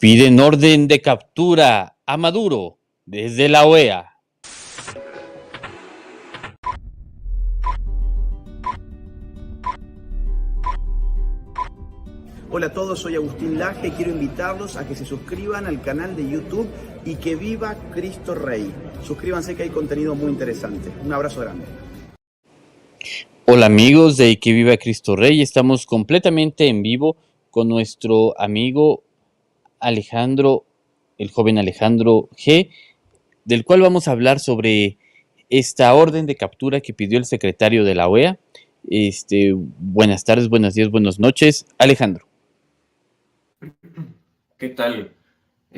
Piden orden de captura a Maduro desde la OEA. Hola a todos, soy Agustín Laje. Quiero invitarlos a que se suscriban al canal de YouTube y que viva Cristo Rey. Suscríbanse que hay contenido muy interesante. Un abrazo grande. Hola amigos de Que Viva Cristo Rey, estamos completamente en vivo con nuestro amigo Alejandro, el joven Alejandro G, del cual vamos a hablar sobre esta orden de captura que pidió el secretario de la OEA. Buenas tardes, buenos días, buenas noches, Alejandro. ¿Qué tal?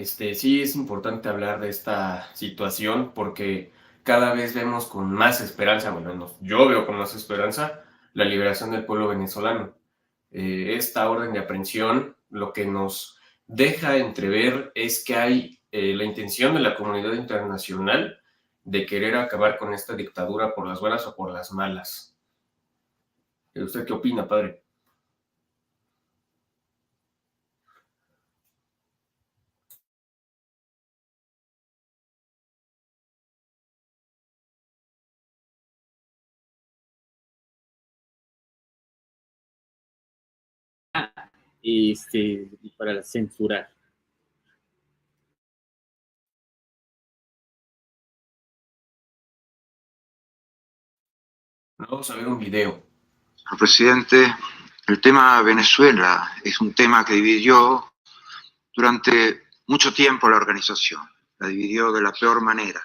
Sí es importante hablar de esta situación porque cada vez vemos con más esperanza, bueno, yo veo con más esperanza la liberación del pueblo venezolano. Esta orden de aprehensión lo que nos deja entrever es que hay la intención de la comunidad internacional de querer acabar con esta dictadura por las buenas o por las malas. ¿Usted qué opina, padre? Para censurar. Vamos a ver un video. Señor presidente, el tema Venezuela es un tema que dividió durante mucho tiempo la organización. La dividió de la peor manera,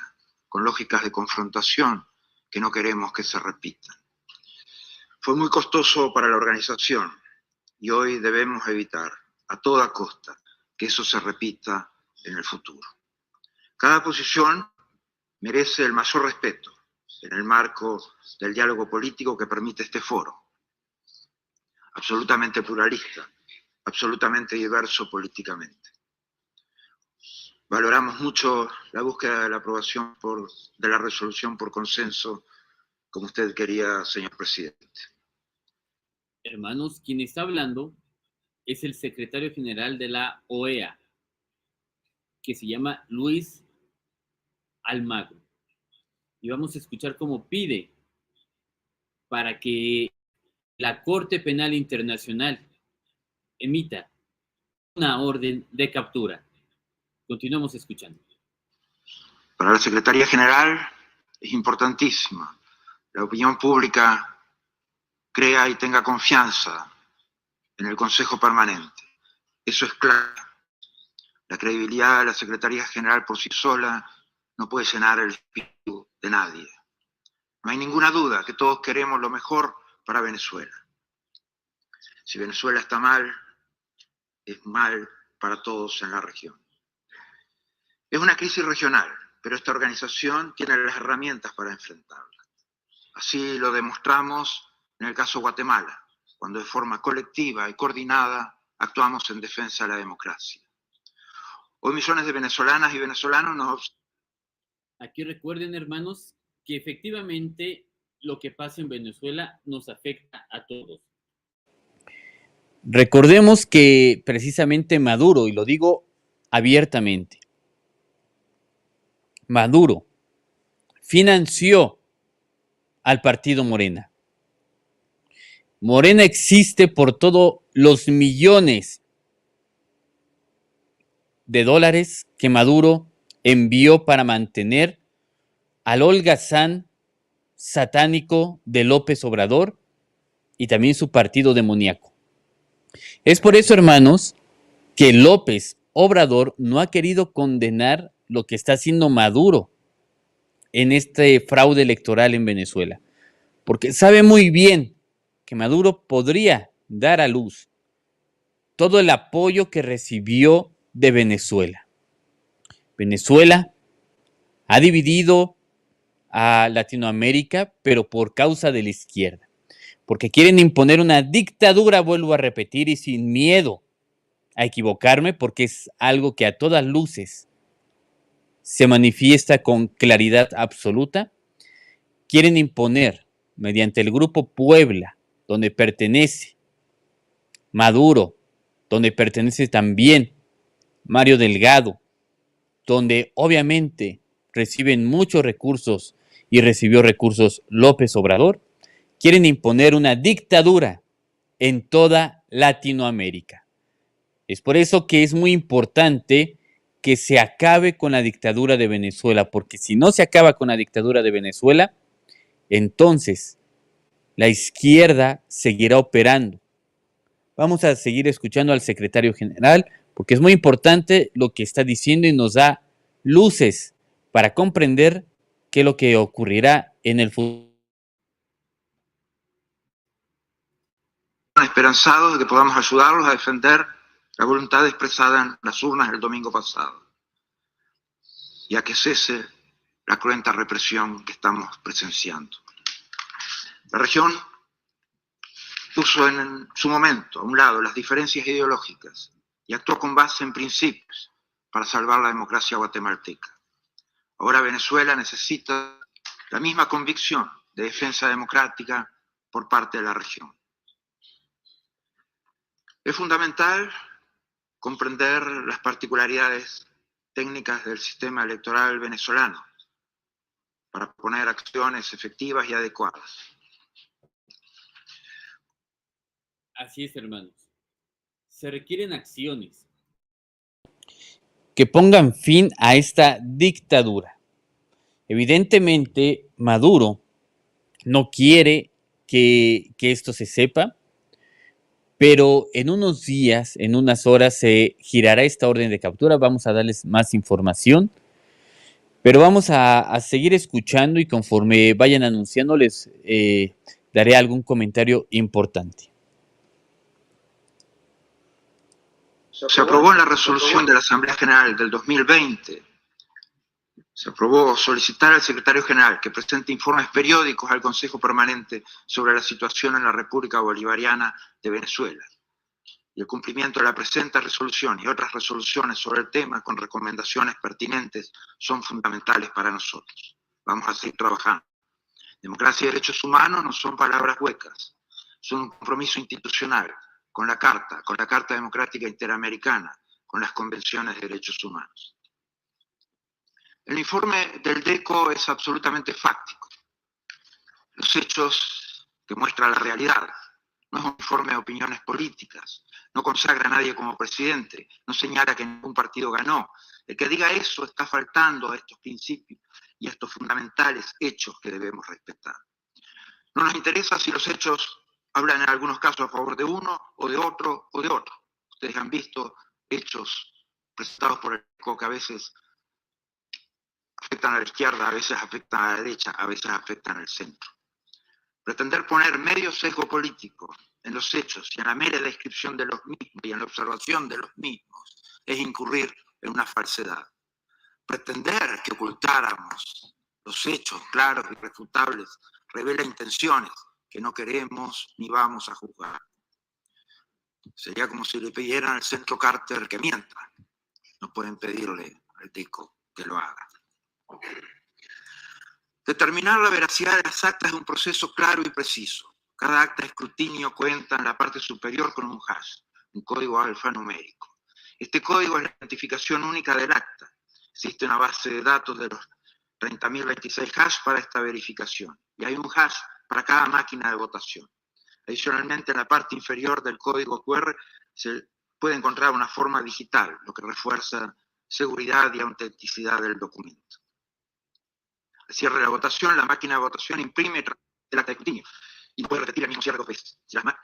con lógicas de confrontación que no queremos que se repitan. Fue muy costoso para la organización y hoy debemos evitar a toda costa que eso se repita en el futuro. Cada posición merece el mayor respeto en el marco del diálogo político que permite este foro, absolutamente pluralista, absolutamente diverso políticamente. Valoramos mucho la búsqueda de la aprobación de la resolución por consenso, como usted quería, señor presidente. Hermanos, quien está hablando es el secretario general de la OEA, que se llama Luis Almagro. Y vamos a escuchar cómo pide para que la Corte Penal Internacional emita una orden de captura. Continuamos escuchando. Para la Secretaría General es importantísima. La opinión pública crea y tenga confianza en el Consejo Permanente. Eso es clave. La credibilidad de la Secretaría General por sí sola no puede llenar el espíritu de nadie. No hay ninguna duda que todos queremos lo mejor para Venezuela. Si Venezuela está mal, es mal para todos en la región. Es una crisis regional, pero esta organización tiene las herramientas para enfrentarla. Así lo demostramos en el caso Guatemala, cuando de forma colectiva y coordinada actuamos en defensa de la democracia. Hoy millones de venezolanas y venezolanos nos... Aquí recuerden, hermanos, que efectivamente lo que pasa en Venezuela nos afecta a todos. Recordemos que precisamente Maduro, y lo digo abiertamente, Maduro financió al partido Morena. Morena existe por todos los millones de dólares que Maduro envió para mantener al holgazán satánico de López Obrador y también su partido demoníaco. Es por eso, hermanos, que López Obrador no ha querido condenar lo que está haciendo Maduro en este fraude electoral en Venezuela, porque sabe muy bien que Maduro podría dar a luz todo el apoyo que recibió de Venezuela. Venezuela ha dividido a Latinoamérica, pero por causa de la izquierda, porque quieren imponer una dictadura, vuelvo a repetir, y sin miedo a equivocarme, porque es algo que a todas luces se manifiesta con claridad absoluta. Quieren imponer mediante el grupo Puebla, donde pertenece Maduro, donde pertenece también Mario Delgado, donde obviamente reciben muchos recursos y recibió recursos López Obrador, quieren imponer una dictadura en toda Latinoamérica. Es por eso que es muy importante que se acabe con la dictadura de Venezuela, porque si no se acaba con la dictadura de Venezuela, entonces la izquierda seguirá operando. Vamos a seguir escuchando al secretario general, porque es muy importante lo que está diciendo y nos da luces para comprender qué es lo que ocurrirá en el futuro. Esperanzados de que podamos ayudarlos a defender la voluntad expresada en las urnas el domingo pasado y a que cese la cruenta represión que estamos presenciando. La región puso en su momento a un lado las diferencias ideológicas y actuó con base en principios para salvar la democracia guatemalteca. Ahora Venezuela necesita la misma convicción de defensa democrática por parte de la región. Es fundamental comprender las particularidades técnicas del sistema electoral venezolano para poner acciones efectivas y adecuadas. Así es, hermanos. Se requieren acciones que pongan fin a esta dictadura. Evidentemente, Maduro no quiere que esto se sepa, pero en unos días, en unas horas, se girará esta orden de captura. Vamos a darles más información, pero vamos a seguir escuchando y conforme vayan anunciando les daré algún comentario importante. Se aprobó en la resolución de la Asamblea General del 2020, se aprobó solicitar al secretario general que presente informes periódicos al Consejo Permanente sobre la situación en la República Bolivariana de Venezuela. Y el cumplimiento de la presente resolución y otras resoluciones sobre el tema con recomendaciones pertinentes son fundamentales para nosotros. Vamos a seguir trabajando. Democracia y derechos humanos no son palabras huecas, son un compromiso institucional con la Carta Democrática Interamericana, con las convenciones de derechos humanos. El informe del DECO es absolutamente fáctico. Los hechos que muestra la realidad. No es un informe de opiniones políticas, no consagra a nadie como presidente, no señala que ningún partido ganó. El que diga eso está faltando a estos principios y a estos fundamentales hechos que debemos respetar. No nos interesa si los hechos hablan en algunos casos a favor de uno o de otro o de otro. Ustedes han visto hechos presentados por el DECO que a veces afectan a la izquierda, a veces afectan a la derecha, a veces afectan al centro. Pretender poner medio sesgo político en los hechos y en la mera descripción de los mismos y en la observación de los mismos es incurrir en una falsedad. Pretender que ocultáramos los hechos claros y irrefutables revela intenciones que no queremos ni vamos a juzgar. Sería como si le pidieran al Centro Carter que mienta. No pueden pedirle al DECO que lo haga. Determinar la veracidad de las actas es un proceso claro y preciso. Cada acta de escrutinio cuenta en la parte superior con un hash, un código alfanumérico. Este código es la identificación única del acta. Existe una base de datos de los 30.026 hash para esta verificación y hay un hash para cada máquina de votación. Adicionalmente, en la parte inferior del código QR se puede encontrar una forma digital, lo que refuerza seguridad y autenticidad del documento. Al cierre de la votación, la máquina de votación imprime el acta de escrutinio y no puede repetir el mismo cierre 2 veces. Para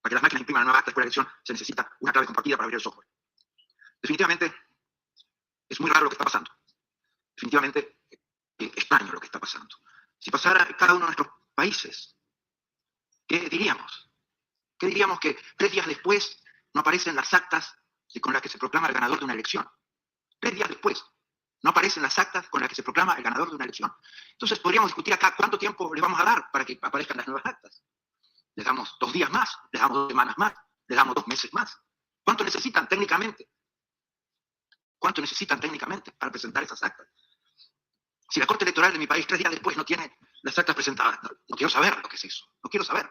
que las máquinas impriman la nueva acta después de la elección, se necesita una clave compartida para abrir el software. Definitivamente, es muy raro lo que está pasando. Definitivamente, extraño lo que está pasando. Si pasara en cada uno de nuestros países, ¿qué diríamos? ¿Qué diríamos que 3 días después no aparecen las actas con las que se proclama el ganador de una elección? 3 días después no aparecen las actas con las que se proclama el ganador de una elección. Entonces podríamos discutir acá cuánto tiempo le vamos a dar para que aparezcan las nuevas actas. Les damos 2 días más, les damos 2 semanas más, les damos 2 meses más. ¿Cuánto necesitan técnicamente? ¿Cuánto necesitan técnicamente para presentar esas actas? Si la Corte Electoral de mi país 3 días después no tiene las actas presentadas, no quiero saber lo que es eso. No quiero saber.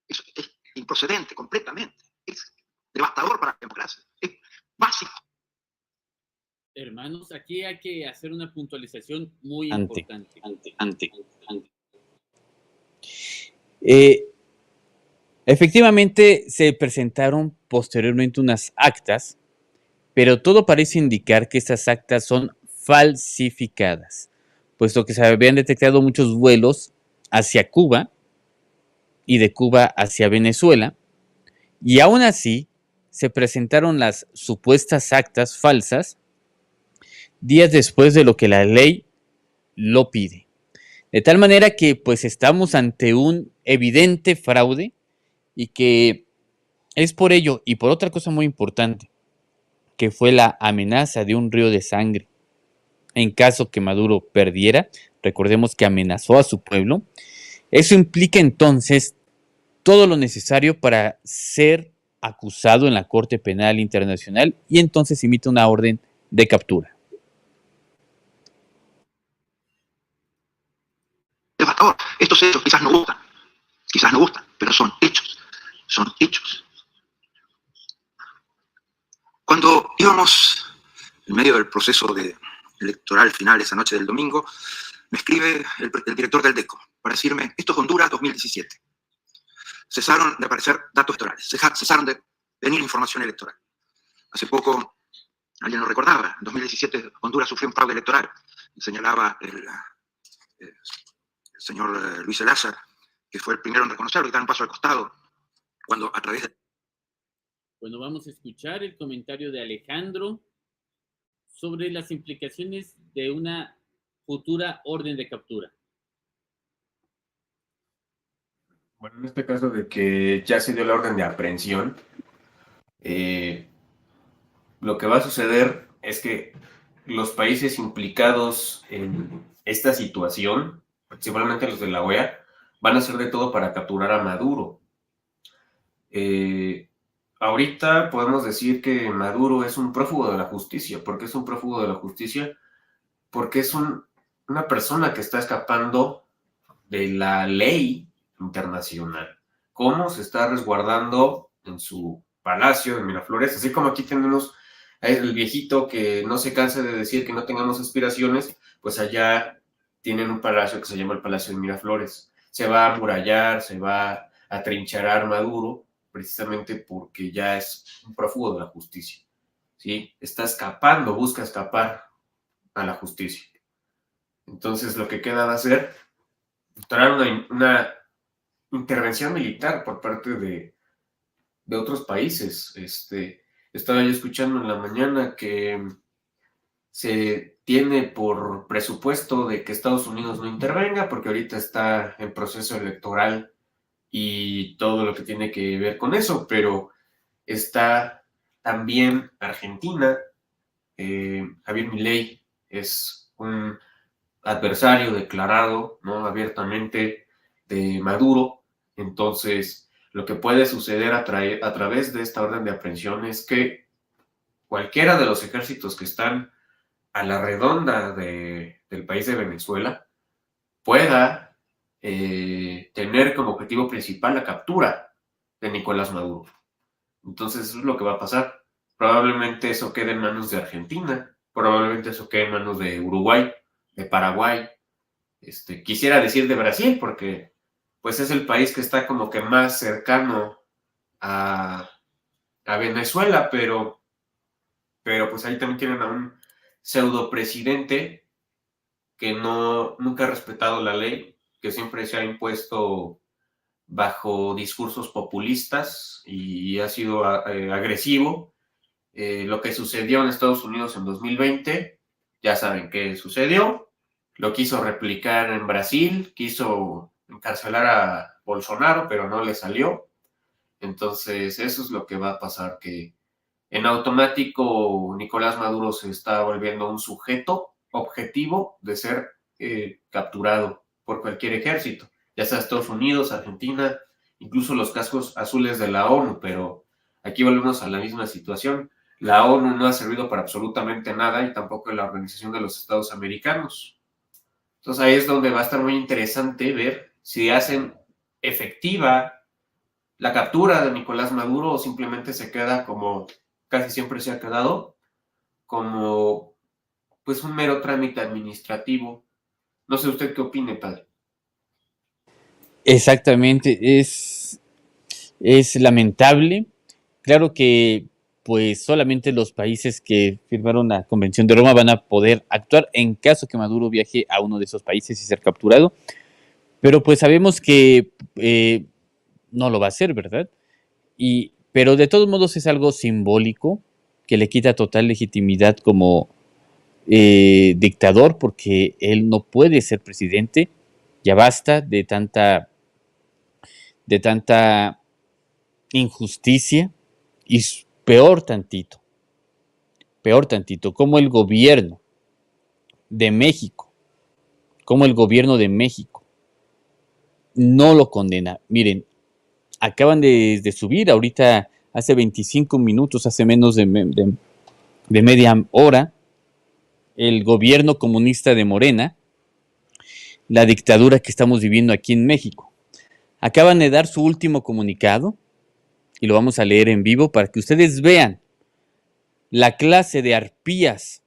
Eso es improcedente completamente. Es devastador para la democracia. Es básico. Hermanos, aquí hay que hacer una puntualización muy Ante. importante. Efectivamente, se presentaron posteriormente unas actas, pero todo parece indicar que estas actas son falsificadas, puesto que se habían detectado muchos vuelos hacia Cuba y de Cuba hacia Venezuela, y aún así se presentaron las supuestas actas falsas días después de lo que la ley lo pide. De tal manera que pues estamos ante un evidente fraude y que es por ello y por otra cosa muy importante, que fue la amenaza de un río de sangre. En caso que Maduro perdiera, recordemos que amenazó a su pueblo, eso implica entonces todo lo necesario para ser acusado en la Corte Penal Internacional y entonces emite una orden de captura. Estos hechos quizás no gustan, pero son hechos. Cuando íbamos en medio del proceso electoral final esa noche del domingo, me escribe el director del DECO para decirme, esto es Honduras 2017. Cesaron de aparecer datos electorales, cesaron de venir información electoral. Hace poco, alguien lo recordaba, en 2017 Honduras sufrió un fraude electoral, señalaba el señor Luis Elázar, que fue el primero en reconocerlo y dar un paso al costado, cuando a través de... Bueno, vamos a escuchar el comentario de Alejandro sobre las implicaciones de una futura orden de captura. Bueno, en este caso de que ya se dio la orden de aprehensión, lo que va a suceder es que los países implicados en esta situación, principalmente los de la OEA, van a hacer de todo para capturar a Maduro. Ahorita podemos decir que Maduro es un prófugo de la justicia. ¿Por qué es un prófugo de la justicia? Porque es una persona que está escapando de la ley internacional. ¿Cómo se está resguardando en su palacio de Miraflores? Así como aquí tenemos el viejito que no se cansa de decir que no tengamos aspiraciones, pues allá tienen un palacio que se llama el Palacio de Miraflores. Se va a amurallar, se va a atrincharar Maduro, precisamente porque ya es un prófugo de la justicia. ¿Sí? Está escapando, busca escapar a la justicia. Entonces lo que queda de hacer traer una intervención militar por parte de otros países. Estaba yo escuchando en la mañana que se tiene por presupuesto de que Estados Unidos no intervenga porque ahorita está en proceso electoral y todo lo que tiene que ver con eso, pero está también Argentina. Javier Milei es un adversario declarado, ¿no?, abiertamente de Maduro. Entonces, lo que puede suceder a través de esta orden de aprehensión es que cualquiera de los ejércitos que están a la redonda del país de Venezuela pueda tener como objetivo principal la captura de Nicolás Maduro. Entonces, eso es lo que va a pasar. Probablemente eso quede en manos de Argentina, probablemente eso quede en manos de Uruguay, de Paraguay, quisiera decir de Brasil, porque pues es el país que está como que más cercano a Venezuela, pero pues ahí también tienen a un pseudo presidente que nunca ha respetado la ley, que siempre se ha impuesto bajo discursos populistas y ha sido agresivo. Lo que sucedió en Estados Unidos en 2020, ya saben qué sucedió. Lo quiso replicar en Brasil, quiso encarcelar a Bolsonaro, pero no le salió. Entonces, eso es lo que va a pasar, que en automático Nicolás Maduro se está volviendo un sujeto objetivo de ser capturado por cualquier ejército, ya sea Estados Unidos, Argentina, incluso los cascos azules de la ONU, pero aquí volvemos a la misma situación. La ONU no ha servido para absolutamente nada y tampoco la Organización de los Estados Americanos. Entonces ahí es donde va a estar muy interesante ver si hacen efectiva la captura de Nicolás Maduro o simplemente se queda como casi siempre se ha quedado, como pues un mero trámite administrativo. No sé usted qué opine, padre. Exactamente, es lamentable. Claro que pues solamente los países que firmaron la Convención de Roma van a poder actuar en caso que Maduro viaje a uno de esos países y ser capturado, pero pues sabemos que no lo va a hacer, ¿verdad? Pero de todos modos es algo simbólico que le quita total legitimidad como dictador, porque él no puede ser presidente. Ya basta de tanta injusticia y peor tantito, como el gobierno de México, como el gobierno de México no lo condena. Miren, acaban de subir ahorita, hace 25 minutos, hace menos de media hora, el gobierno comunista de Morena, la dictadura que estamos viviendo aquí en México. Acaban de dar su último comunicado y lo vamos a leer en vivo para que ustedes vean la clase de arpías.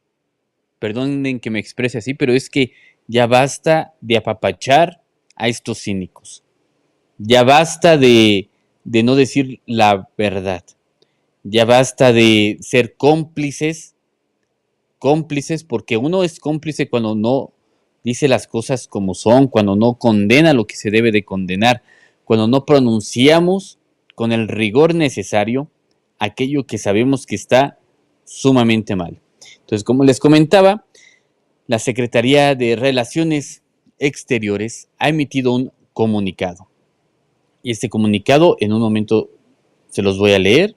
Perdonen que me exprese así, pero es que ya basta de apapachar a estos cínicos. Ya basta de no decir la verdad. Ya basta de ser cómplices, porque uno es cómplice cuando no dice las cosas como son, cuando no condena lo que se debe de condenar, cuando no pronunciamos con el rigor necesario aquello que sabemos que está sumamente mal. Entonces, como les comentaba, la Secretaría de Relaciones Exteriores ha emitido un comunicado. Y este comunicado en un momento se los voy a leer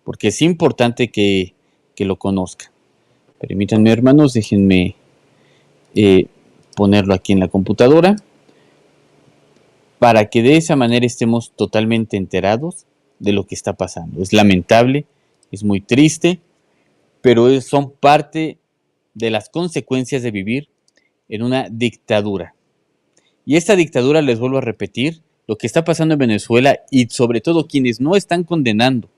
porque es importante que lo conozcan. Permítanme, hermanos, déjenme ponerlo aquí en la computadora para que de esa manera estemos totalmente enterados de lo que está pasando. Es lamentable, es muy triste, pero son parte de las consecuencias de vivir en una dictadura. Y esta dictadura, les vuelvo a repetir, lo que está pasando en Venezuela y sobre todo quienes no están condenando,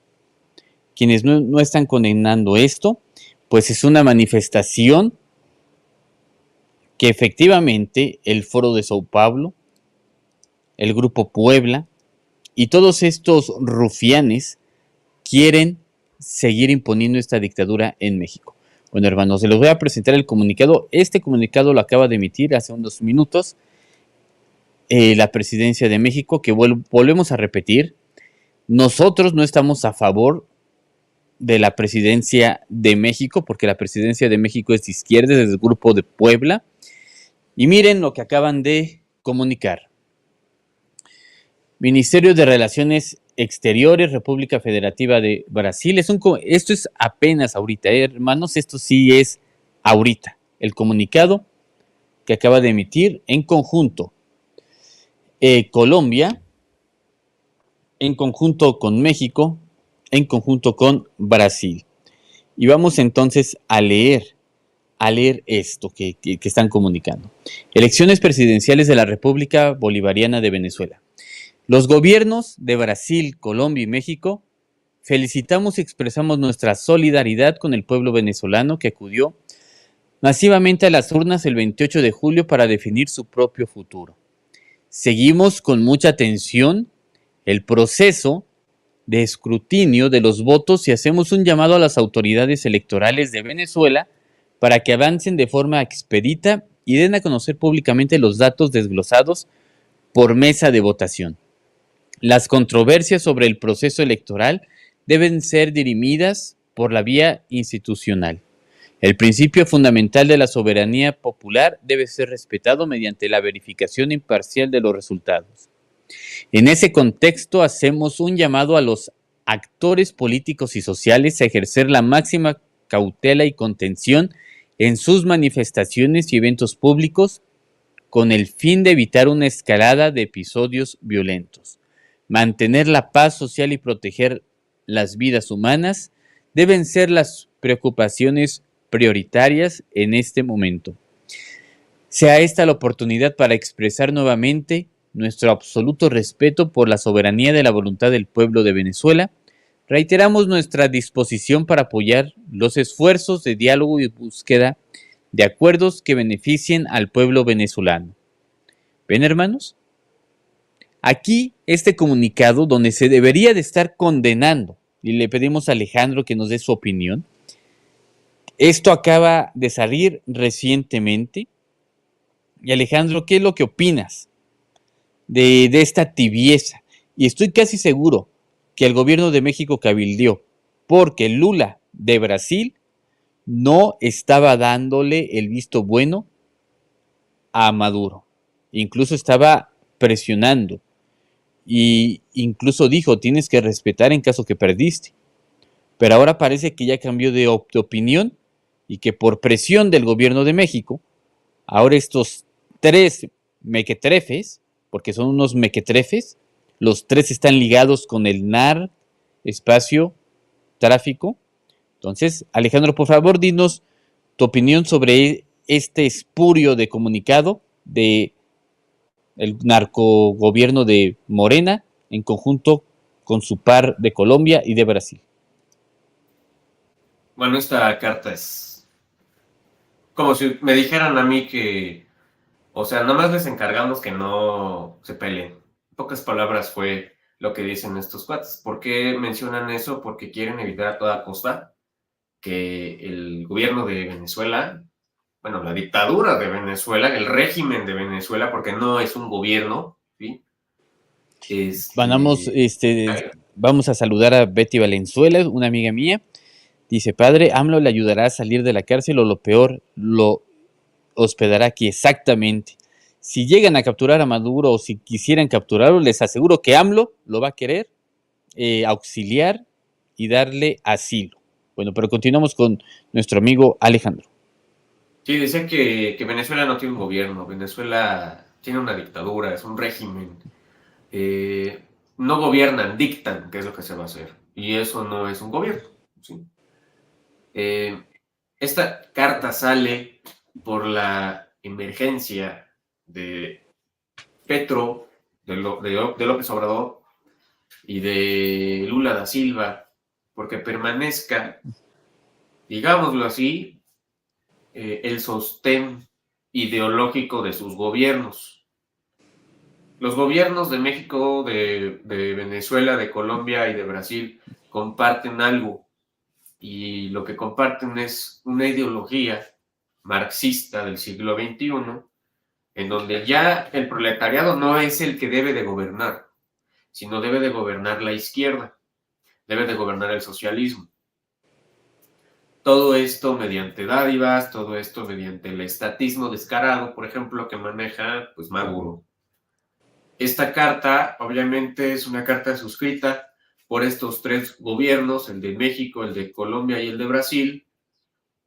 no están condenando esto, pues es una manifestación que efectivamente el Foro de Sao Paulo, el Grupo Puebla y todos estos rufianes quieren seguir imponiendo esta dictadura en México. Bueno, hermanos, se los voy a presentar el comunicado. Este comunicado lo acaba de emitir hace unos minutos la Presidencia de México, que volvemos a repetir, nosotros no estamos a favor de la Presidencia de México, porque la Presidencia de México es de izquierda, es del Grupo de Puebla. Y miren lo que acaban de comunicar. Ministerio de Relaciones Exteriores, República Federativa de Brasil. Esto es apenas ahorita, hermanos, esto sí es ahorita. El comunicado que acaba de emitir en conjunto Colombia, en conjunto con México, en conjunto con Brasil. Y vamos entonces a leer esto que están comunicando. Elecciones presidenciales de la República Bolivariana de Venezuela. Los gobiernos de Brasil, Colombia y México felicitamos y expresamos nuestra solidaridad con el pueblo venezolano que acudió masivamente a las urnas el 28 de julio para definir su propio futuro. Seguimos con mucha atención el proceso de escrutinio de los votos y hacemos un llamado a las autoridades electorales de Venezuela para que avancen de forma expedita y den a conocer públicamente los datos desglosados por mesa de votación. Las controversias sobre el proceso electoral deben ser dirimidas por la vía institucional. El principio fundamental de la soberanía popular debe ser respetado mediante la verificación imparcial de los resultados. En ese contexto, hacemos un llamado a los actores políticos y sociales a ejercer la máxima cautela y contención en sus manifestaciones y eventos públicos con el fin de evitar una escalada de episodios violentos. Mantener la paz social y proteger las vidas humanas deben ser las preocupaciones prioritarias en este momento. Sea esta la oportunidad para expresar nuevamente nuestro absoluto respeto por la soberanía de la voluntad del pueblo de Venezuela. Reiteramos nuestra disposición para apoyar los esfuerzos de diálogo y búsqueda de acuerdos que beneficien al pueblo venezolano. ¿Ven, hermanos? Aquí este comunicado donde se debería de estar condenando, y le pedimos a Alejandro que nos dé su opinión. Esto acaba de salir recientemente. Y Alejandro, ¿qué es lo que opinas de esta tibieza? Y estoy casi seguro que el gobierno de México cabildeó, porque Lula de Brasil no estaba dándole el visto bueno a Maduro. Incluso estaba presionando. Y incluso dijo, tienes que respetar en caso que perdiste. Pero ahora parece que ya cambió de opinión y que por presión del gobierno de México, ahora estos 3 mequetrefes, porque son unos mequetrefes, los 3 están ligados con el NAR, espacio, tráfico. Entonces, Alejandro, por favor, dinos tu opinión sobre este espurio de comunicado de el narcogobierno de Morena en conjunto con su par de Colombia y de Brasil. Bueno, esta carta es como si me dijeran a mí que, o sea, nada más les encargamos que no se peleen. En pocas palabras fue lo que dicen estos cuates. ¿Por qué mencionan eso? Porque quieren evitar a toda costa que el gobierno de Venezuela, bueno, la dictadura de Venezuela, el régimen de Venezuela, porque no es un gobierno, ¿sí? Vamos a saludar a Betty Valenzuela, una amiga mía. Dice, padre, AMLO le ayudará a salir de la cárcel o lo peor, lo hospedará aquí. Exactamente. Si llegan a capturar a Maduro o si quisieran capturarlo, les aseguro que AMLO lo va a querer auxiliar y darle asilo. Bueno, pero continuamos con nuestro amigo Alejandro. Sí, dicen que Venezuela no tiene un gobierno, Venezuela tiene una dictadura, es un régimen. No gobiernan, dictan qué es lo que se va a hacer. Y eso no es un gobierno, ¿sí? Esta carta sale por la emergencia de Petro, de López Obrador y de Lula da Silva, porque permanezca, digámoslo así, el sostén ideológico de sus gobiernos. Los gobiernos de México, de Venezuela, de Colombia y de Brasil comparten algo, y lo que comparten es una ideología marxista del siglo XXI, en donde ya el proletariado no es el que debe de gobernar, sino debe de gobernar la izquierda, debe de gobernar el socialismo. Todo esto mediante dádivas, todo esto mediante el estatismo descarado, por ejemplo, que maneja pues Maduro. Esta carta, obviamente, es una carta suscrita por estos 3 gobiernos, el de México, el de Colombia y el de Brasil.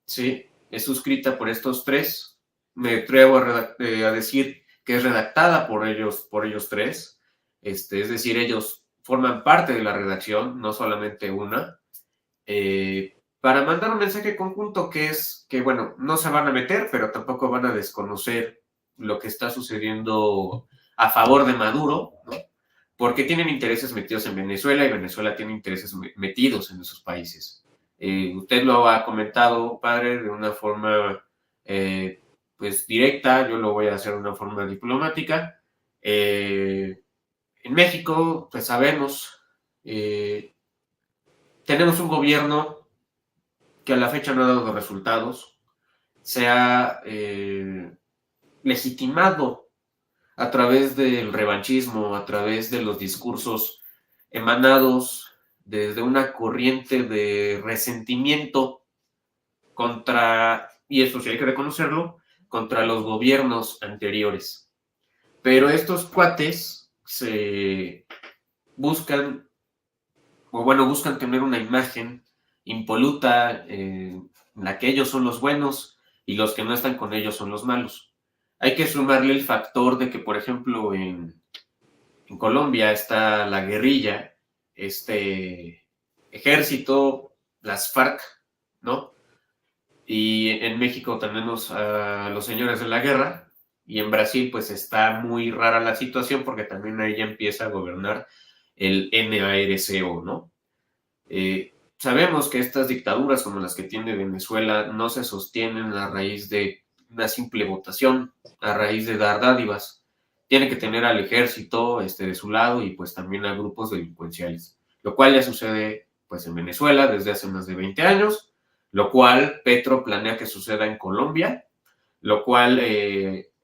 Sí, es suscrita por estos 3. Me atrevo a decir que es redactada por ellos 3. Es decir, ellos forman parte de la redacción, no solamente una. Para mandar un mensaje conjunto que es que, bueno, no se van a meter, pero tampoco van a desconocer lo que está sucediendo a favor de Maduro, ¿no? Porque tienen intereses metidos en Venezuela y Venezuela tiene intereses metidos en esos países. Usted lo ha comentado, padre, de una forma pues directa, yo lo voy a hacer de una forma diplomática. En México, pues sabemos, tenemos un gobierno que a la fecha no ha dado resultados, se ha legitimado a través del revanchismo, a través de los discursos emanados desde una corriente de resentimiento contra, y eso sí hay que reconocerlo, contra los gobiernos anteriores. Pero estos cuates buscan tener una imagen impoluta en la que ellos son los buenos y los que no están con ellos son los malos. Hay que sumarle el factor de que, por ejemplo, en Colombia está la guerrilla, este ejército, las FARC, ¿no? Y en México tenemos a los señores de la guerra, y en Brasil pues está muy rara la situación porque también ahí ya empieza a gobernar el NARCO, ¿no? sabemos que estas dictaduras como las que tiene Venezuela no se sostienen a raíz de una simple votación, a raíz de dar dádivas. Tiene que tener al ejército de su lado y pues también a grupos delincuenciales, lo cual ya sucede pues en Venezuela desde hace más de 20 años, lo cual Petro planea que suceda en Colombia, lo cual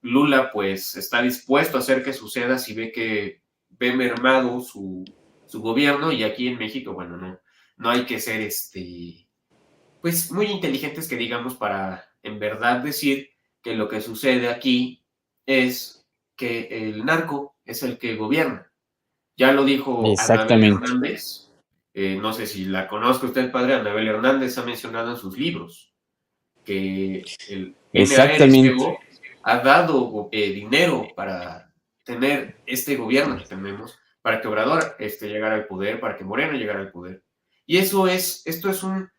Lula pues está dispuesto a hacer que suceda si ve mermado su gobierno, y aquí en México, bueno, no hay que ser pues muy inteligentes que digamos para en verdad decir que lo que sucede aquí es que el narco es el que gobierna. Ya lo dijo Anabel Exactamente. Hernández, no sé si la conozca usted, padre. Anabel Hernández ha mencionado en sus libros que el Exactamente. NARCO ha dado dinero para tener este gobierno que tenemos, para que Obrador llegara al poder, para que Moreno llegara al poder. Y esto es un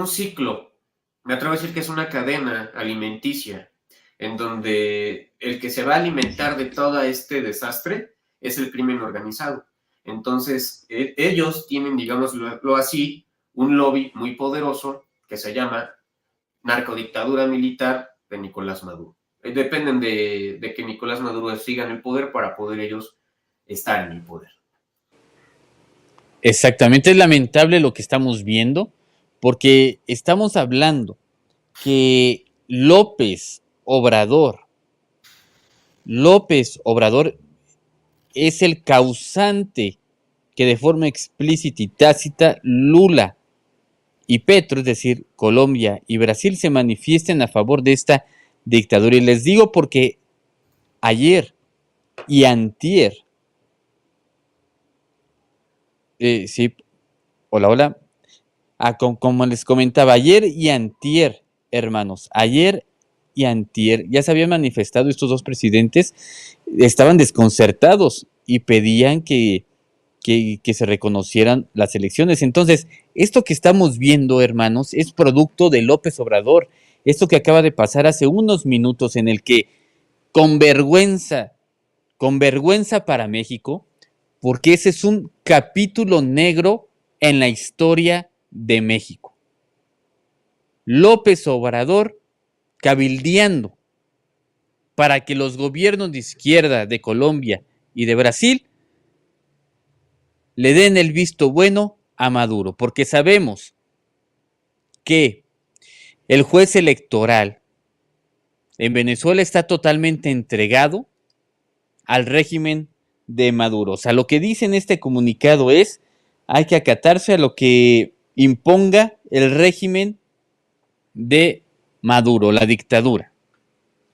ciclo, me atrevo a decir que es una cadena alimenticia, en donde el que se va a alimentar de todo este desastre es el crimen organizado. Entonces, ellos tienen, digámoslo así, un lobby muy poderoso que se llama narcodictadura militar de Nicolás Maduro. Dependen de que Nicolás Maduro siga en el poder para poder ellos estar en el poder. Exactamente, es lamentable lo que estamos viendo, porque estamos hablando que López Obrador es el causante que de forma explícita y tácita Lula y Petro, es decir, Colombia y Brasil, se manifiesten a favor de esta dictadura. Y les digo porque ayer y antier, sí, hola, como les comentaba, ayer y antier, hermanos, ayer y antier ya se habían manifestado estos dos presidentes, estaban desconcertados y pedían que se reconocieran las elecciones. Entonces, esto que estamos viendo, hermanos, es producto de López Obrador. Esto que acaba de pasar hace unos minutos en el que, con vergüenza para México, porque ese es un capítulo negro en la historia de México. López Obrador cabildeando para que los gobiernos de izquierda de Colombia y de Brasil le den el visto bueno a Maduro, porque sabemos que el juez electoral en Venezuela está totalmente entregado al régimen de Maduro. O sea, lo que dice en este comunicado es: hay que acatarse a lo que imponga el régimen de Maduro, la dictadura.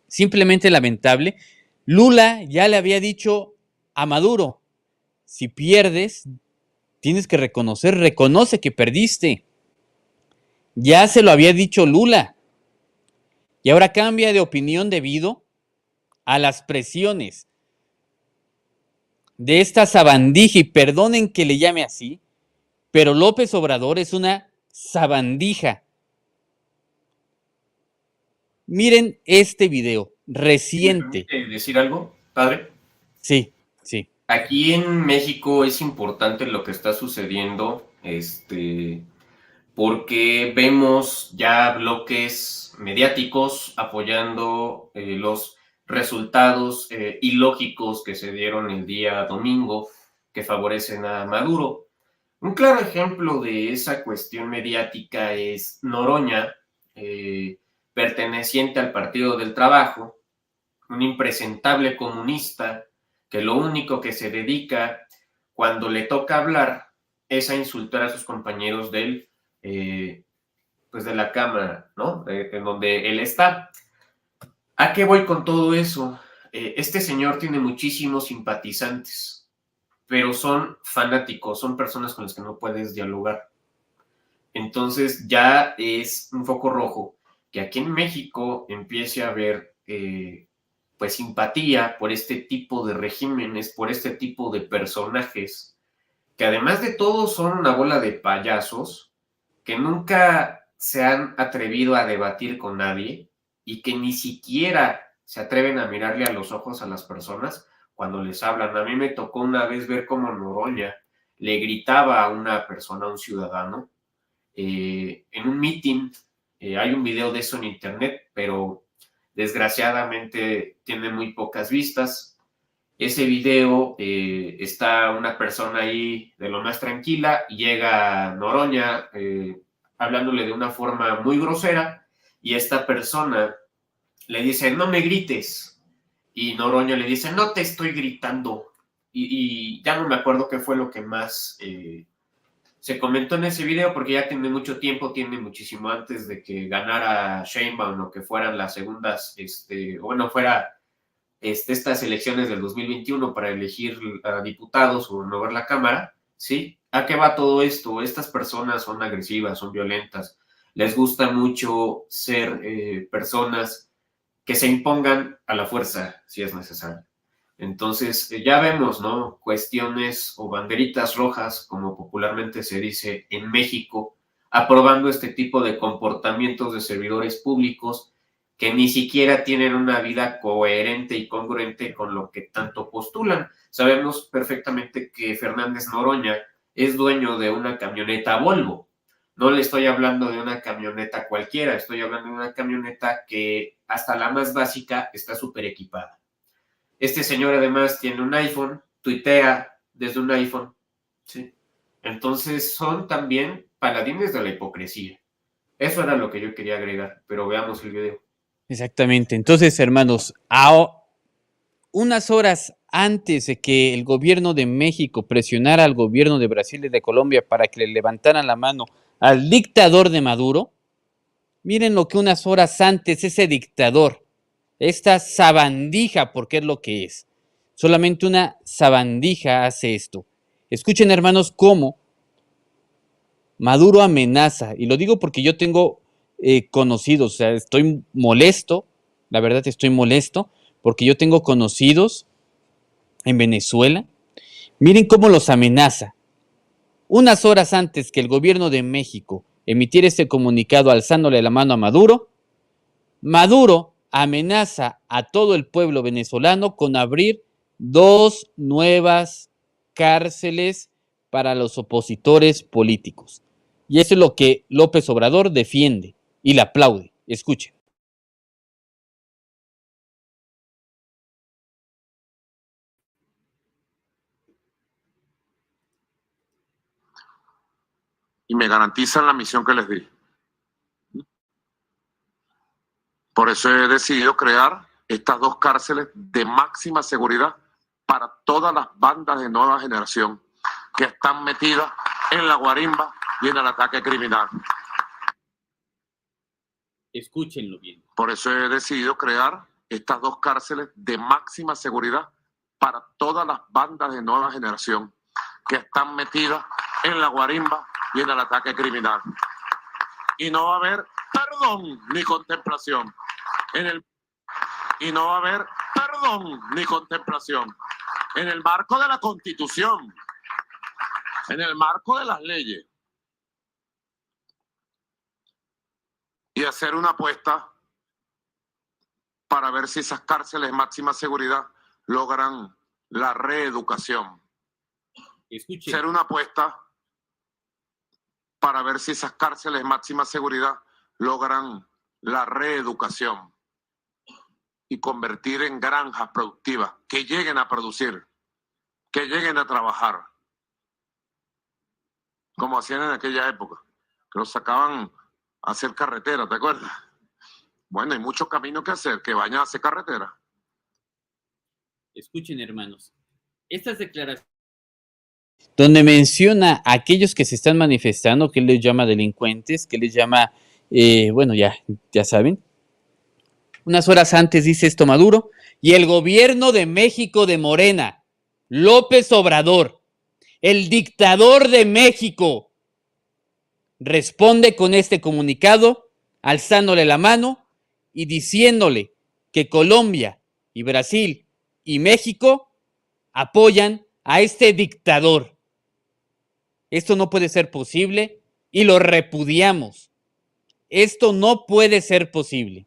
Simplemente lamentable. Lula ya le había dicho a Maduro: si pierdes, tienes que reconoce que perdiste. Ya se lo había dicho Lula. Y ahora cambia de opinión debido a las presiones de esta sabandija, y perdonen que le llame así, pero López Obrador es una sabandija. Miren este video reciente. ¿Me permite decir algo, padre? Sí. Aquí en México es importante lo que está sucediendo, porque vemos ya bloques mediáticos apoyando los resultados ilógicos que se dieron el día domingo, que favorecen a Maduro. Un claro ejemplo de esa cuestión mediática es Noroña, perteneciente al Partido del Trabajo, un impresentable comunista que lo único que se dedica cuando le toca hablar es a insultar a sus compañeros pues de la Cámara, ¿no? En donde él está. ¿A qué voy con todo eso? Este señor tiene muchísimos simpatizantes, pero son fanáticos, son personas con las que no puedes dialogar. Entonces ya es un foco rojo que aquí en México empiece a haber pues simpatía por este tipo de regímenes, por este tipo de personajes, que además de todo son una bola de payasos que nunca se han atrevido a debatir con nadie y que ni siquiera se atreven a mirarle a los ojos a las personas cuando les hablan. A mí me tocó una vez ver cómo Noroña le gritaba a una persona, a un ciudadano, en un meeting. Hay un video de eso en internet, pero desgraciadamente tiene muy pocas vistas. Ese video está una persona ahí de lo más tranquila y llega Noroña hablándole de una forma muy grosera, y esta persona le dice, no me grites, y Noroña le dice, no te estoy gritando, y ya no me acuerdo qué fue lo que más se comentó en ese video, porque ya tiene mucho tiempo, tiene muchísimo antes de que ganara Sheinbaum o que fueran las segundas, fuera estas elecciones del 2021 para elegir a diputados o renovar la Cámara, ¿sí? ¿A qué va todo esto? Estas personas son agresivas, son violentas, les gusta mucho ser personas que se impongan a la fuerza si es necesario. Entonces, ya vemos, ¿no? Cuestiones o banderitas rojas, como popularmente se dice en México, aprobando este tipo de comportamientos de servidores públicos que ni siquiera tienen una vida coherente y congruente con lo que tanto postulan. Sabemos perfectamente que Fernández Noroña es dueño de una camioneta Volvo. No le estoy hablando de una camioneta cualquiera, estoy hablando de una camioneta que hasta la más básica está súper equipada. Este señor además tiene un iPhone, tuitea desde un iPhone, ¿sí? Entonces son también paladines de la hipocresía. Eso era lo que yo quería agregar, pero veamos el video. Exactamente. Entonces, hermanos, unas horas antes de que el gobierno de México presionara al gobierno de Brasil y de Colombia para que le levantaran la mano al dictador de Maduro, miren lo que unas horas antes ese dictador, esta sabandija, porque es lo que es, solamente una sabandija hace esto. Escuchen, hermanos, cómo Maduro amenaza, y lo digo porque yo tengo conocidos, o sea, estoy molesto, la verdad estoy molesto, porque yo tengo conocidos en Venezuela. Miren cómo los amenaza. Unas horas antes que el gobierno de México emitiera este comunicado alzándole la mano a Maduro, Maduro amenaza a todo el pueblo venezolano con abrir 2 nuevas cárceles para los opositores políticos. Y eso es lo que López Obrador defiende y le aplaude. Escuchen. Y me garantizan la misión que les di. Por eso he decidido crear estas 2 cárceles de máxima seguridad para todas las bandas de nueva generación que están metidas en la guarimba y en el ataque criminal. Escúchenlo bien. Por eso he decidido crear estas 2 cárceles de máxima seguridad para todas las bandas de nueva generación que están metidas en la guarimba y en el ataque criminal. Y no va a haber perdón ni contemplación. Y no va a haber perdón ni contemplación. En el marco de la Constitución, en el marco de las leyes. Y hacer una apuesta para ver si esas cárceles de máxima seguridad logran la reeducación. Escuchen. Hacer una apuesta para ver si esas cárceles de máxima seguridad logran la reeducación y convertir en granjas productivas que lleguen a producir, que lleguen a trabajar, como hacían en aquella época, que los sacaban a hacer carretera, ¿te acuerdas? Bueno, hay muchos caminos que hacer, que vayan a hacer carretera. Escuchen, hermanos, estas declaraciones donde menciona a aquellos que se están manifestando, que él les llama delincuentes, que les llama, ya saben. Unas horas antes dice esto Maduro, y el gobierno de México de Morena, López Obrador, el dictador de México, responde con este comunicado, alzándole la mano y diciéndole que Colombia y Brasil y México apoyan a este dictador. Esto no puede ser posible y lo repudiamos. Esto no puede ser posible.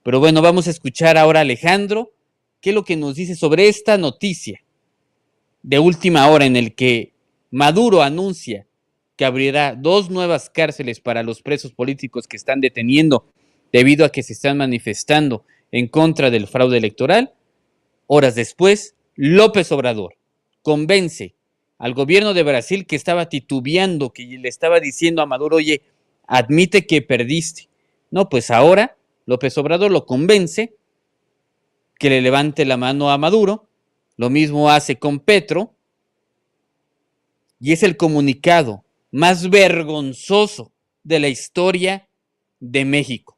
Pero bueno, vamos a escuchar ahora a Alejandro, qué es lo que nos dice sobre esta noticia de última hora en el que Maduro anuncia que abrirá 2 nuevas cárceles para los presos políticos que están deteniendo debido a que se están manifestando en contra del fraude electoral. Horas después, López Obrador convence al gobierno de Brasil, que estaba titubeando, que le estaba diciendo a Maduro, oye, admite que perdiste. No, pues ahora López Obrador lo convence que le levante la mano a Maduro. Lo mismo hace con Petro, y es el comunicado más vergonzoso de la historia de México.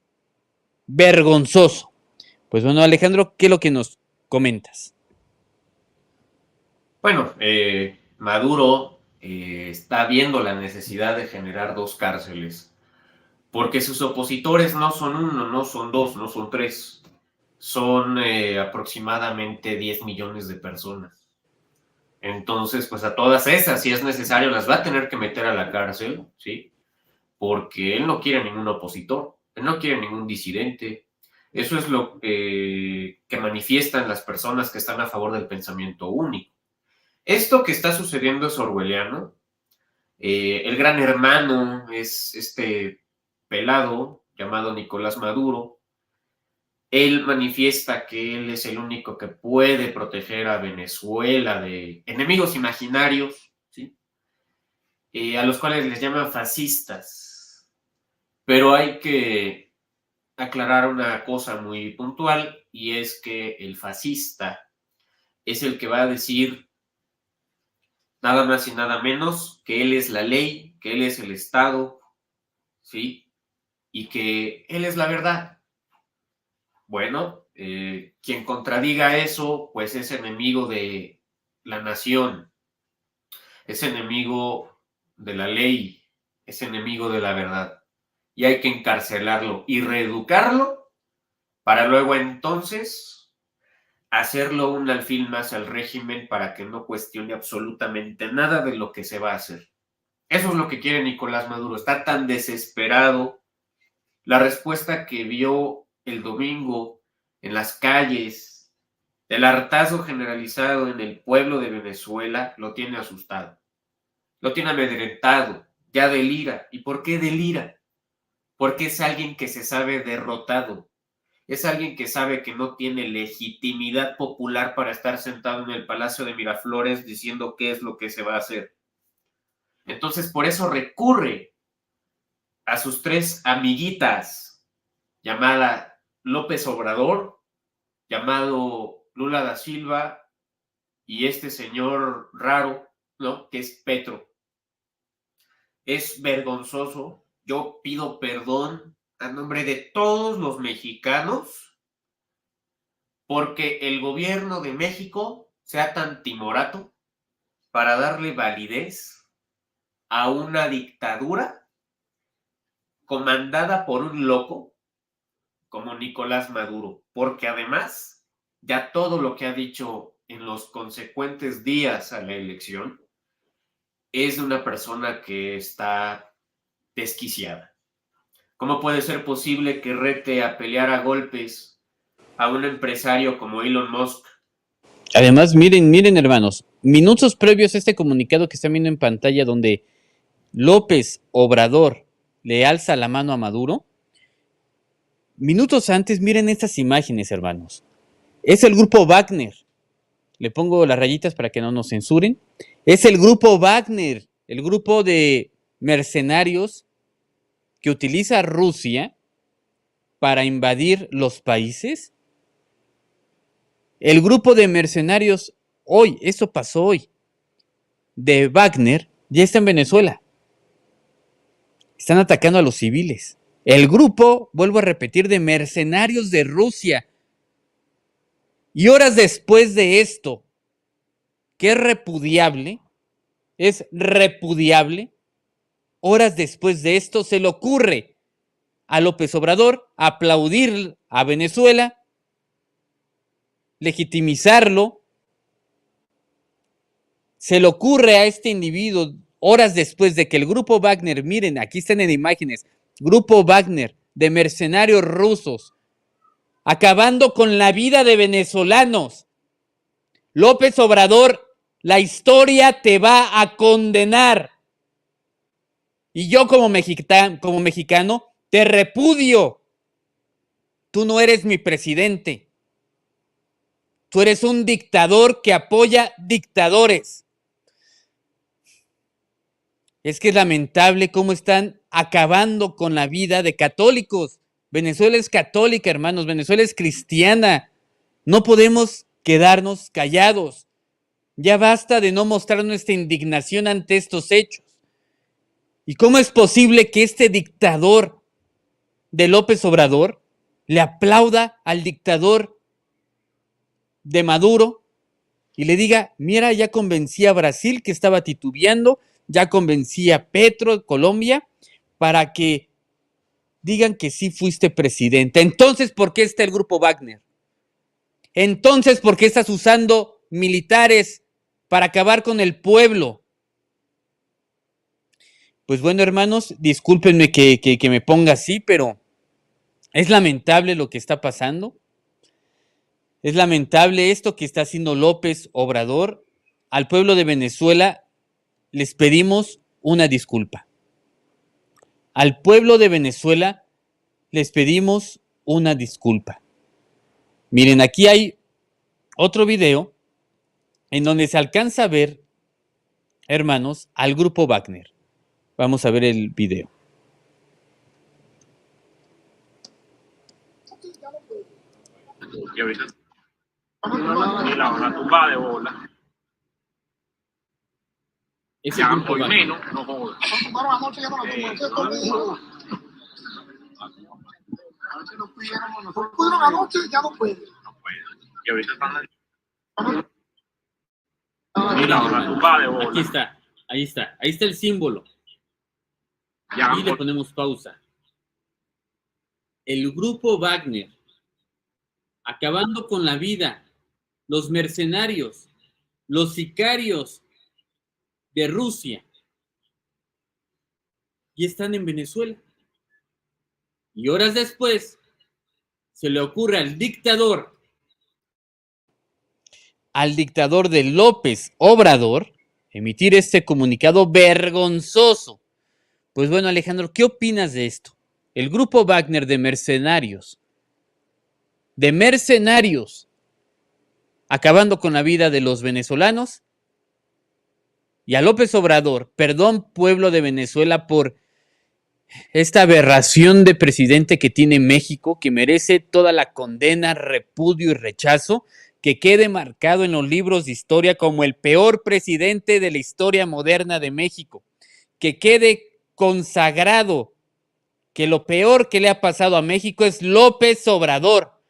Vergonzoso. Pues bueno, Alejandro, ¿qué es lo que nos comentas? Bueno, Maduro está viendo la necesidad de generar 2 cárceles, porque sus opositores no son 1, no son 2, no son 3, son aproximadamente 10 millones de personas. Entonces, pues a todas esas, si es necesario, las va a tener que meter a la cárcel, ¿sí? Porque él no quiere ningún opositor, él no quiere ningún disidente. Eso es lo que manifiestan las personas que están a favor del pensamiento único. Esto que está sucediendo es orwelliano. El gran hermano es este pelado llamado Nicolás Maduro. Él manifiesta que él es el único que puede proteger a Venezuela de enemigos imaginarios, ¿sí? A los cuales les llaman fascistas. Pero hay que aclarar una cosa muy puntual, y es que el fascista es el que va a decir nada más y nada menos que él es la ley, que él es el Estado, ¿sí? Y que él es la verdad. Bueno, quien contradiga eso, pues es enemigo de la nación, es enemigo de la ley, es enemigo de la verdad. Y hay que encarcelarlo y reeducarlo para luego entonces hacerlo un alfil más al régimen para que no cuestione absolutamente nada de lo que se va a hacer. Eso es lo que quiere Nicolás Maduro. Está tan desesperado. La respuesta que vio el domingo en las calles, el hartazgo generalizado en el pueblo de Venezuela, lo tiene asustado, lo tiene amedrentado, ya delira. ¿Y por qué delira? Porque es alguien que se sabe derrotado, es alguien que sabe que no tiene legitimidad popular para estar sentado en el Palacio de Miraflores diciendo qué es lo que se va a hacer. Entonces, por eso recurre a sus 3 amiguitas, llamada López Obrador, llamado Lula da Silva, y este señor raro, ¿no?, que es Petro. Es vergonzoso. Yo pido perdón a nombre de todos los mexicanos porque el gobierno de México sea tan timorato para darle validez a una dictadura comandada por un loco como Nicolás Maduro, porque además ya todo lo que ha dicho en los consecuentes días a la elección es de una persona que está desquiciada. ¿Cómo puede ser posible que rete a pelear a golpes a un empresario como Elon Musk? Además, miren hermanos, minutos previos a este comunicado que están viendo en pantalla, donde López Obrador le alza la mano a Maduro, minutos antes, miren estas imágenes, hermanos. Es el grupo Wagner. Le pongo las rayitas para que no nos censuren. Es el grupo Wagner, el grupo de mercenarios que utiliza Rusia para invadir los países. El grupo de mercenarios hoy, esto pasó hoy, de Wagner, ya está en Venezuela. Están atacando a los civiles. El grupo, vuelvo a repetir, de mercenarios de Rusia. Y horas después de esto, que es repudiable, horas después de esto se le ocurre a López Obrador aplaudir a Venezuela, legitimizarlo. Se le ocurre a este individuo, horas después de que el grupo Wagner, miren, aquí están en imágenes, grupo Wagner de mercenarios rusos, acabando con la vida de venezolanos. López Obrador, la historia te va a condenar. Y yo como mexicano te repudio. Tú no eres mi presidente. Tú eres un dictador que apoya dictadores. Es que es lamentable cómo están acabando con la vida de católicos. Venezuela es católica, hermanos. Venezuela es cristiana. No podemos quedarnos callados. Ya basta de no mostrar nuestra indignación ante estos hechos. ¿Y cómo es posible que este dictador de López Obrador le aplauda al dictador de Maduro y le diga, mira, ya convencí a Brasil que estaba titubeando, ya convencí a Petro, Colombia, para que digan que sí fuiste presidente? Entonces, ¿por qué está el grupo Wagner? Entonces, ¿por qué estás usando militares para acabar con el pueblo? Pues bueno, hermanos, discúlpenme que me ponga así, pero es lamentable lo que está pasando. Es lamentable esto que está haciendo López Obrador. Al pueblo de Venezuela les pedimos una disculpa. Al pueblo de Venezuela les pedimos una disculpa. Miren, aquí hay otro video en donde se alcanza a ver, hermanos, al grupo Wagner. Vamos a ver el video. Y ahorita y la van a tumbar de bola. Ese Ya grupo hoy Wagner. menos, no jodas. Pudieron anoche, ya no puede. Y ahorita están y la van a tumbar de bola. Aquí está, ahí está el símbolo. Ya Y le ponemos pausa. El grupo Wagner, acabando con la vida, los mercenarios, los sicarios de Rusia, y están en Venezuela. Y horas después, se le ocurre al dictador de López Obrador emitir este comunicado vergonzoso. Pues bueno, Alejandro, ¿qué opinas de esto? El grupo Wagner de mercenarios, acabando con la vida de los venezolanos, y a López Obrador, perdón pueblo de Venezuela por esta aberración de presidente que tiene México, que merece toda la condena, repudio y rechazo, que quede marcado en los libros de historia como el peor presidente de la historia moderna de México, que quede consagrado que lo peor que le ha pasado a México es López Obrador.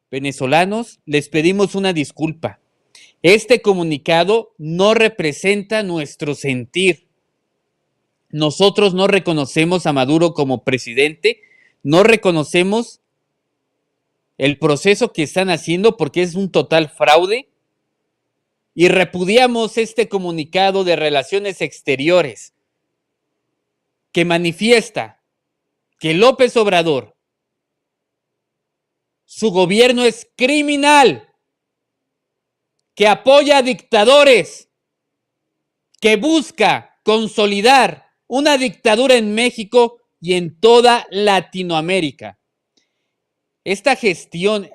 Venezolanos, les pedimos una disculpa. Este comunicado no representa nuestro sentir. Nosotros no reconocemos a Maduro como presidente, no reconocemos el proceso que están haciendo porque es un total fraude y repudiamos este comunicado de Relaciones Exteriores que manifiesta que López Obrador, su gobierno es criminal, que apoya a dictadores, que busca consolidar una dictadura en México y en toda Latinoamérica. Esta gestión,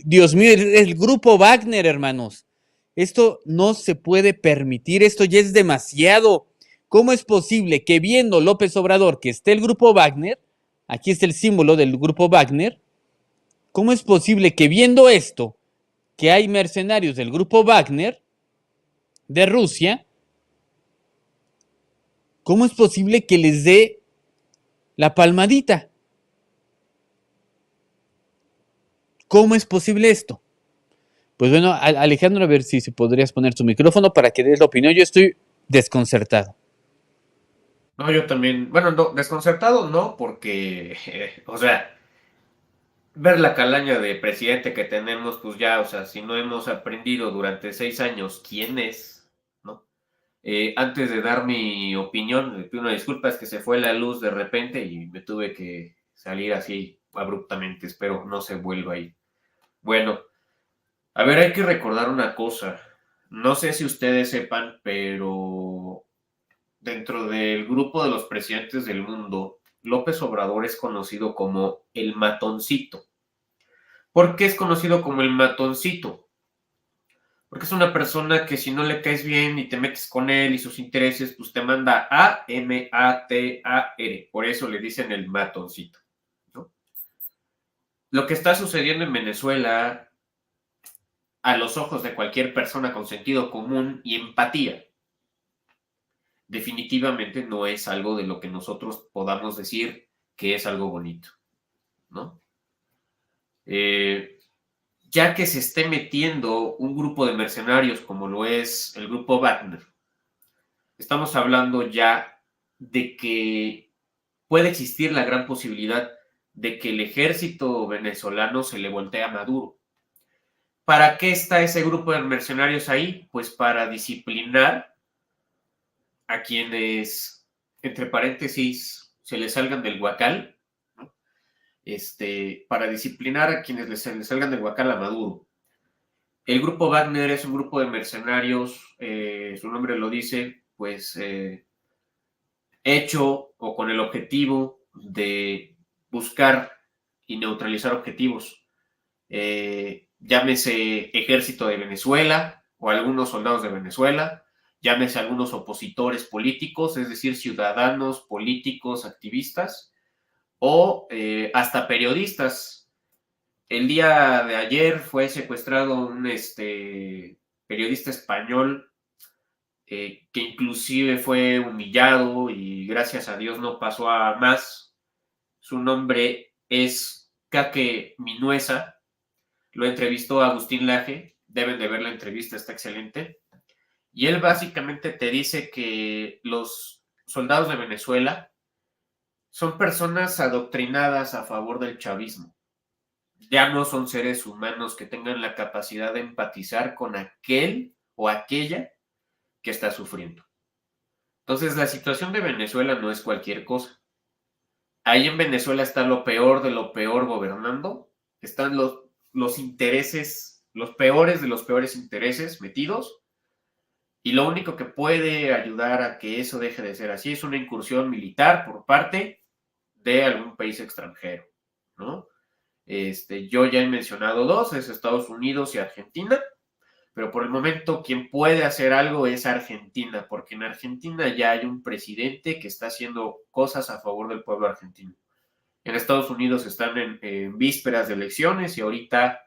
Dios mío, el grupo Wagner, hermanos, esto no se puede permitir, esto ya es demasiado. ¿Cómo es posible que viendo López Obrador que esté el grupo Wagner, aquí está el símbolo del grupo Wagner, cómo es posible que viendo esto, que hay mercenarios del grupo Wagner de Rusia, cómo es posible que les dé la palmadita? ¿Cómo es posible esto? Pues bueno, Alejandro, a ver si podrías poner tu micrófono para que des la opinión. Yo estoy desconcertado. No, yo también, bueno, no, desconcertado no, porque, o sea, ver la calaña de presidente que tenemos, pues ya, o sea, si no hemos aprendido durante 6 años quién es, ¿no? Antes de dar mi opinión, le pido una disculpa, es que se fue la luz de repente y me tuve que salir así abruptamente, espero no se vuelva ahí. Bueno, a ver, hay que recordar una cosa, no sé si ustedes sepan, pero dentro del grupo de los presidentes del mundo, López Obrador es conocido como el matoncito. ¿Por qué es conocido como el matoncito? Porque es una persona que si no le caes bien y te metes con él y sus intereses, pues te manda a M-A-T-A-R. Por eso le dicen el matoncito, ¿no? Lo que está sucediendo en Venezuela, a los ojos de cualquier persona con sentido común y empatía, definitivamente no es algo de lo que nosotros podamos decir que es algo bonito, ¿no? Ya que se esté metiendo un grupo de mercenarios como lo es el grupo Wagner, estamos hablando ya de que puede existir la gran posibilidad de que el ejército venezolano se le voltee a Maduro. ¿Para qué está ese grupo de mercenarios ahí? Pues para disciplinar a quienes, entre paréntesis, se les salgan del huacal, ¿no? Para disciplinar a quienes se les salgan del huacal a Maduro. El grupo Wagner es un grupo de mercenarios, su nombre lo dice, pues hecho o con el objetivo de buscar y neutralizar objetivos. Llámese Ejército de Venezuela o algunos soldados de Venezuela, llámese algunos opositores políticos, es decir, ciudadanos, políticos, activistas, o hasta periodistas. El día de ayer fue secuestrado un periodista español que inclusive fue humillado y gracias a Dios no pasó a más. Su nombre es Kake Minuesa. Lo entrevistó Agustín Laje, deben de ver la entrevista, está excelente. Y él básicamente te dice que los soldados de Venezuela son personas adoctrinadas a favor del chavismo. Ya no son seres humanos que tengan la capacidad de empatizar con aquel o aquella que está sufriendo. Entonces, la situación de Venezuela no es cualquier cosa. Ahí en Venezuela está lo peor de lo peor gobernando, están los intereses, los peores de los peores intereses metidos, y lo único que puede ayudar a que eso deje de ser así es una incursión militar por parte de algún país extranjero, ¿no? Yo ya he mencionado dos, es Estados Unidos y Argentina, pero por el momento quien puede hacer algo es Argentina, porque en Argentina ya hay un presidente que está haciendo cosas a favor del pueblo argentino. En Estados Unidos están en vísperas de elecciones y ahorita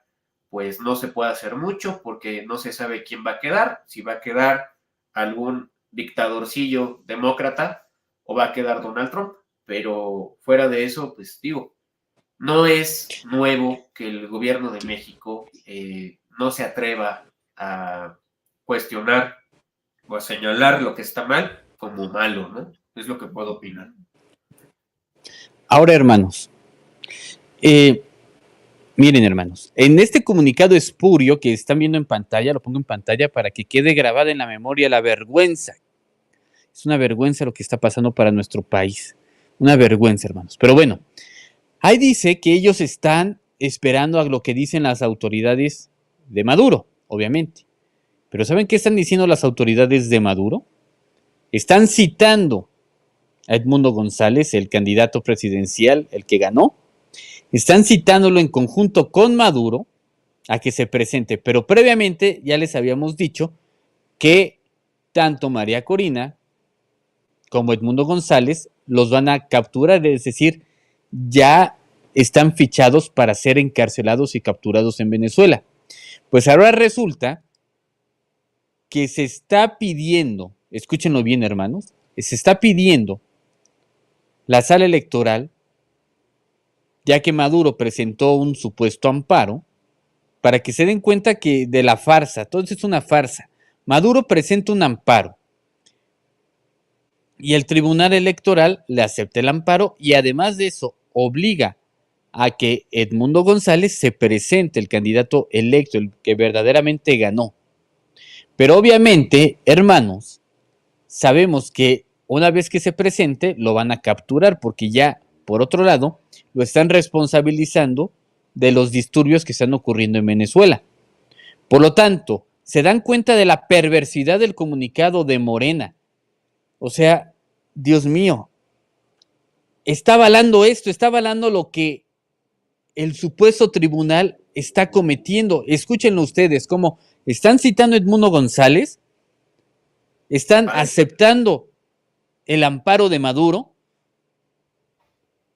pues no se puede hacer mucho porque no se sabe quién va a quedar, si va a quedar algún dictadorcillo demócrata o va a quedar Donald Trump, pero fuera de eso, pues digo, no es nuevo que el gobierno de México no se atreva a cuestionar o a señalar lo que está mal como malo, ¿no? Es lo que puedo opinar. Ahora, hermanos, miren, hermanos, en este comunicado espurio que están viendo en pantalla, lo pongo en pantalla para que quede grabada en la memoria la vergüenza. Es una vergüenza lo que está pasando para nuestro país. Una vergüenza, hermanos. Pero bueno, ahí dice que ellos están esperando a lo que dicen las autoridades de Maduro, obviamente. Pero ¿saben qué están diciendo las autoridades de Maduro? Están citando a Edmundo González, el candidato presidencial, el que ganó. Están citándolo en conjunto con Maduro a que se presente. Pero previamente ya les habíamos dicho que tanto María Corina como Edmundo González los van a capturar, es decir, ya están fichados para ser encarcelados y capturados en Venezuela. Pues ahora resulta que se está pidiendo, escúchenlo bien, hermanos, se está pidiendo la sala electoral, ya que Maduro presentó un supuesto amparo, para que se den cuenta que de la farsa, todo esto es una farsa. Maduro presenta un amparo y el Tribunal Electoral le acepta el amparo y además de eso obliga a que Edmundo González se presente, el candidato electo, el que verdaderamente ganó. Pero obviamente, hermanos, sabemos que una vez que se presente lo van a capturar porque ya, por otro lado, lo están responsabilizando de los disturbios que están ocurriendo en Venezuela. Por lo tanto, se dan cuenta de la perversidad del comunicado de Morena. O sea, Dios mío, está avalando esto, está avalando lo que el supuesto tribunal está cometiendo. Escúchenlo ustedes, cómo están citando a Edmundo González, están aceptando el amparo de Maduro,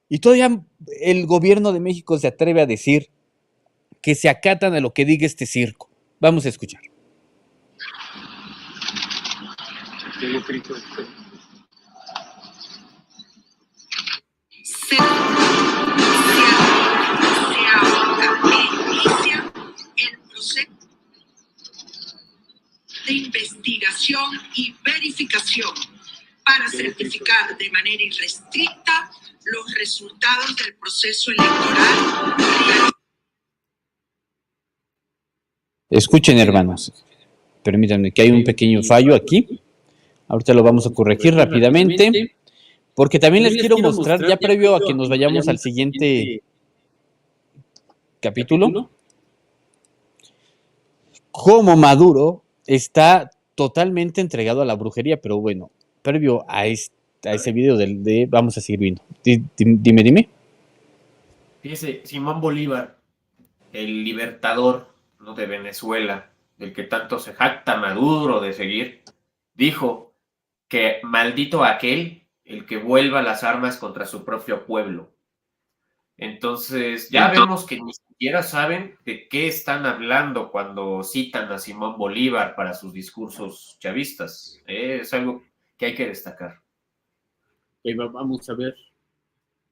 y todavía el gobierno de México se atreve a decir que se acatan a lo que diga este circo. Vamos a escuchar. Se inicia el proceso de investigación y verificación para certificar de manera irrestricta los resultados del proceso electoral. Escuchen, hermanos, permítanme que hay un pequeño fallo aquí. Ahorita lo vamos a corregir rápidamente, porque también les quiero mostrar, ya previo a que nos vayamos al siguiente capítulo, cómo Maduro está totalmente entregado a la brujería. Pero bueno, previo a ese video vamos a seguir viendo. Dime. Fíjese, Simón Bolívar, el libertador, ¿no?, de Venezuela, del que tanto se jacta Maduro de seguir, dijo que maldito aquel el que vuelva las armas contra su propio pueblo. Entonces, ya vemos que ni siquiera saben de qué están hablando cuando citan a Simón Bolívar para sus discursos chavistas. Es algo que hay que destacar. Vamos a ver.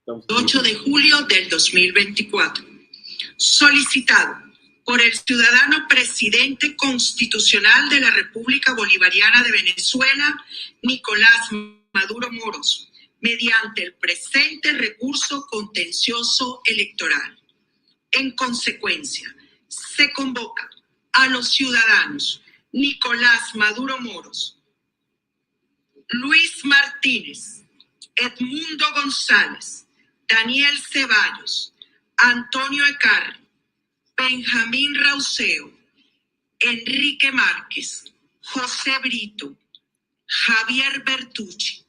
8 de julio del 2024. Solicitado por el ciudadano presidente constitucional de la República Bolivariana de Venezuela, Nicolás Maduro Moros, mediante el presente recurso contencioso electoral. En consecuencia, se convoca a los ciudadanos Nicolás Maduro Moros, Luis Martínez, Edmundo González, Daniel Ceballos, Antonio Ecarri, Benjamín Rauseo, Enrique Márquez, José Brito, Javier Bertucci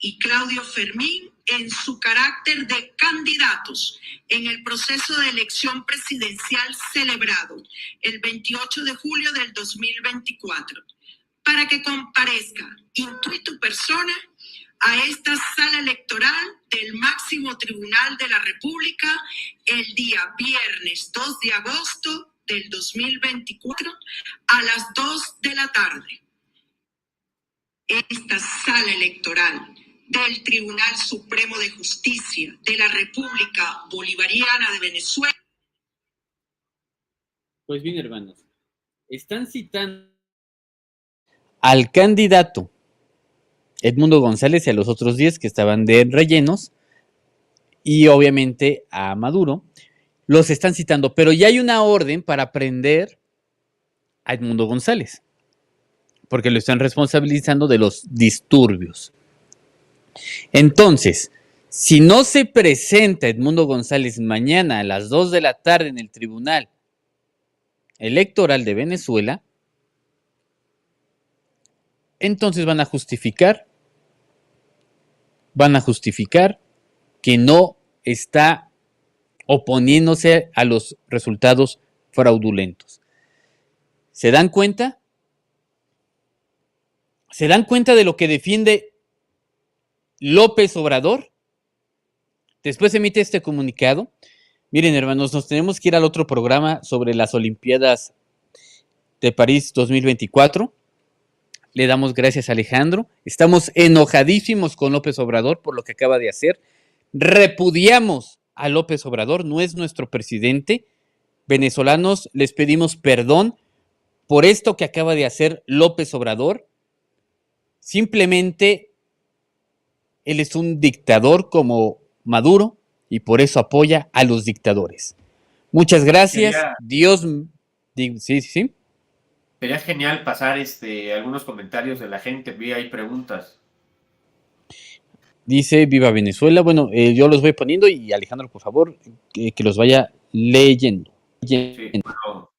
y Claudio Fermín en su carácter de candidatos en el proceso de elección presidencial celebrado el 28 de julio del 2024, para que comparezca in tu persona a esta sala electoral del máximo tribunal de la República el día viernes 2 de agosto del 2024 a las 2 de la tarde. Esta sala electoral del Tribunal Supremo de Justicia de la República Bolivariana de Venezuela. Pues bien, hermanos, están citando al candidato Edmundo González y a los otros 10 que estaban de rellenos, y obviamente a Maduro, los están citando, pero ya hay una orden para prender a Edmundo González, porque lo están responsabilizando de los disturbios. Entonces, si no se presenta Edmundo González mañana a las 2 de la tarde en el Tribunal Electoral de Venezuela, entonces van a justificar que no está oponiéndose a los resultados fraudulentos. ¿Se dan cuenta? ¿Se dan cuenta de lo que defiende López Obrador? Después emite este comunicado. Miren, hermanos, nos tenemos que ir al otro programa sobre las Olimpiadas de París 2024. Le damos gracias a Alejandro. Estamos enojadísimos con López Obrador por lo que acaba de hacer. Repudiamos a López Obrador, no es nuestro presidente. Venezolanos, les pedimos perdón por esto que acaba de hacer López Obrador. Simplemente él es un dictador como Maduro y por eso apoya a los dictadores. Muchas gracias. Dios. Sí. Sería genial pasar algunos comentarios de la gente. Vi ahí preguntas. Dice Viva Venezuela. Bueno, yo los voy poniendo y Alejandro, por favor, que los vaya leyendo. Sí, bueno,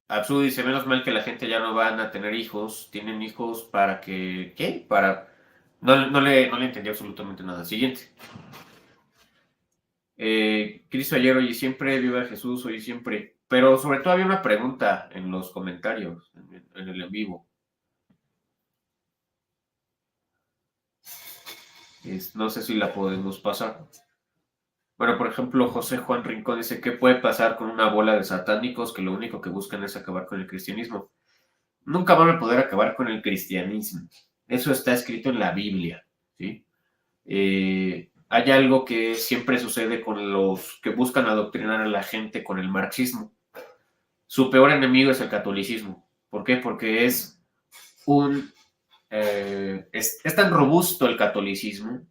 Absu dice, menos mal que la gente ya no van a tener hijos. Tienen hijos para que, ¿qué? Para No le entendí absolutamente nada. Siguiente. Cristo ayer, hoy y siempre, viva Jesús, hoy y siempre. Pero sobre todo había una pregunta en los comentarios, en el en vivo. No sé si la podemos pasar. Bueno, por ejemplo, José Juan Rincón dice, ¿qué puede pasar con una bola de satánicos que lo único que buscan es acabar con el cristianismo? Nunca van a poder acabar con el cristianismo. Eso está escrito en la Biblia, ¿sí? Hay algo que siempre sucede con los que buscan adoctrinar a la gente con el marxismo. Su peor enemigo es el catolicismo. ¿Por qué? Porque es tan robusto el catolicismo,